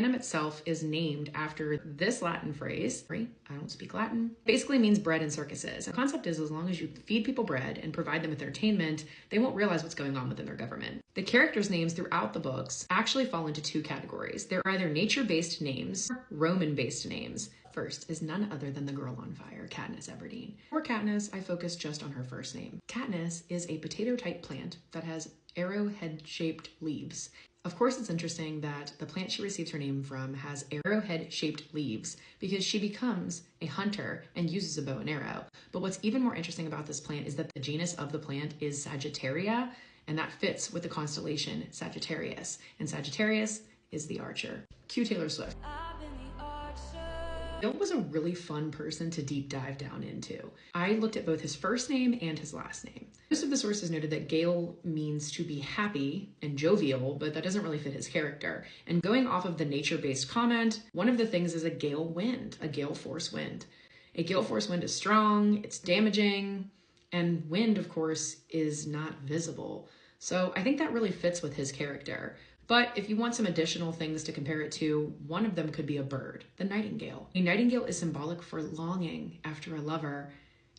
Panem itself is named after this Latin phrase. Sorry, I don't speak Latin. Basically means bread in circuses. The concept is as long as you feed people bread and provide them with entertainment, they won't realize what's going on within their government. The characters' names throughout the books actually fall into two categories. They're either nature-based names or Roman-based names. First is none other than the girl on fire, Katniss Everdeen. For Katniss, I focus just on her first name. Katniss is a potato-type plant that has arrowhead-shaped leaves. Of course, it's interesting that the plant she receives her name from has arrowhead-shaped leaves because she becomes a hunter and uses a bow and arrow. But what's even more interesting about this plant is that the genus of the plant is Sagittaria, and that fits with the constellation Sagittarius. And Sagittarius is the archer. Cue Taylor Swift. Gale was a really fun person to deep dive down into. I looked at both his first name and his last name. Most of the sources noted that Gale means to be happy and jovial, but that doesn't really fit his character. And going off of the nature-based comment, one of the things is a gale wind, a gale force wind. A gale force wind is strong, it's damaging, and wind, of course, is not visible. So I think that really fits with his character. But if you want some additional things to compare it to, one of them could be a bird, the nightingale. A nightingale is symbolic for longing after a lover,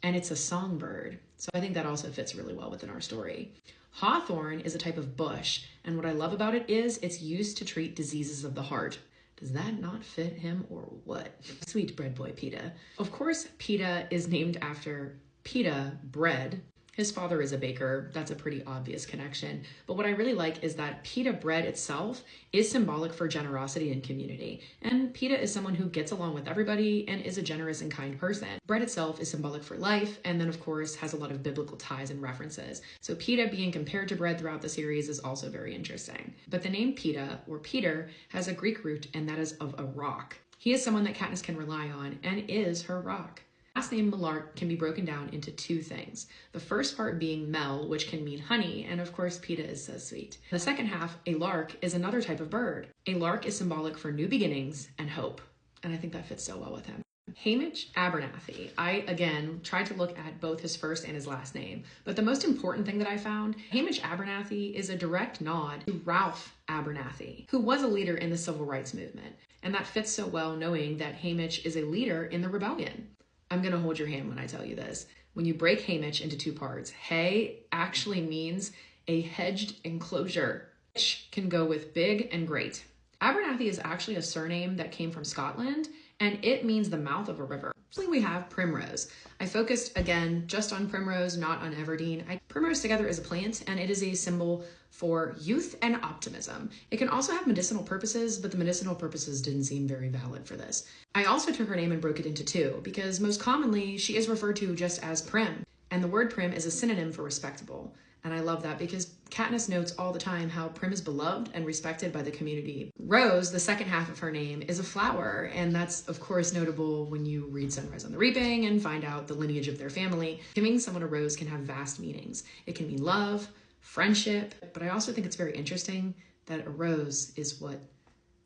and it's a songbird. So I think that also fits really well within our story. Hawthorn is a type of bush, and what I love about it is it's used to treat diseases of the heart. Does that not fit him or what? Sweet bread boy Peeta. Of course, Peeta is named after pita, bread. His father is a baker. That's a pretty obvious connection. But what I really like is that pita bread itself is symbolic for generosity and community. And Peeta is someone who gets along with everybody and is a generous and kind person. Bread itself is symbolic for life, and then of course has a lot of biblical ties and references. So Peeta being compared to bread throughout the series is also very interesting. But the name Peeta, or Peter, has a Greek root, and that is of a rock. He is someone that Katniss can rely on and is her rock. Last name Melark can be broken down into two things. The first part being Mel, which can mean honey, and of course Peeta is so sweet. The second half, a lark, is another type of bird. A lark is symbolic for new beginnings and hope, and I think that fits so well with him. Hamish Abernathy. I, again, tried to look at both his first and his last name, but the most important thing that I found, Hamish Abernathy is a direct nod to Ralph Abernathy, who was a leader in the civil rights movement, and that fits so well knowing that Hamish is a leader in the rebellion. I'm gonna hold your hand when I tell you this. When you break Hamish into two parts, hay actually means a hedged enclosure, which can go with big and great. Abernathy is actually a surname that came from Scotland, and it means the mouth of a river. Finally, we have Primrose. I focused, again, just on Primrose, not on Everdeen. Primrose together is a plant, and it is a symbol for youth and optimism. It can also have medicinal purposes, but the medicinal purposes didn't seem very valid for this. I also took her name and broke it into two, because most commonly, she is referred to just as Prim, and the word Prim is a synonym for respectable. And I love that because Katniss notes all the time how Prim is beloved and respected by the community. Rose, the second half of her name, is a flower, and that's of course notable when you read Sunrise on the Reaping and find out the lineage of their family. Giving someone a rose can have vast meanings. It can mean love, friendship, but I also think it's very interesting that a rose is what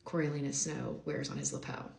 Coriolanus Snow wears on his lapel.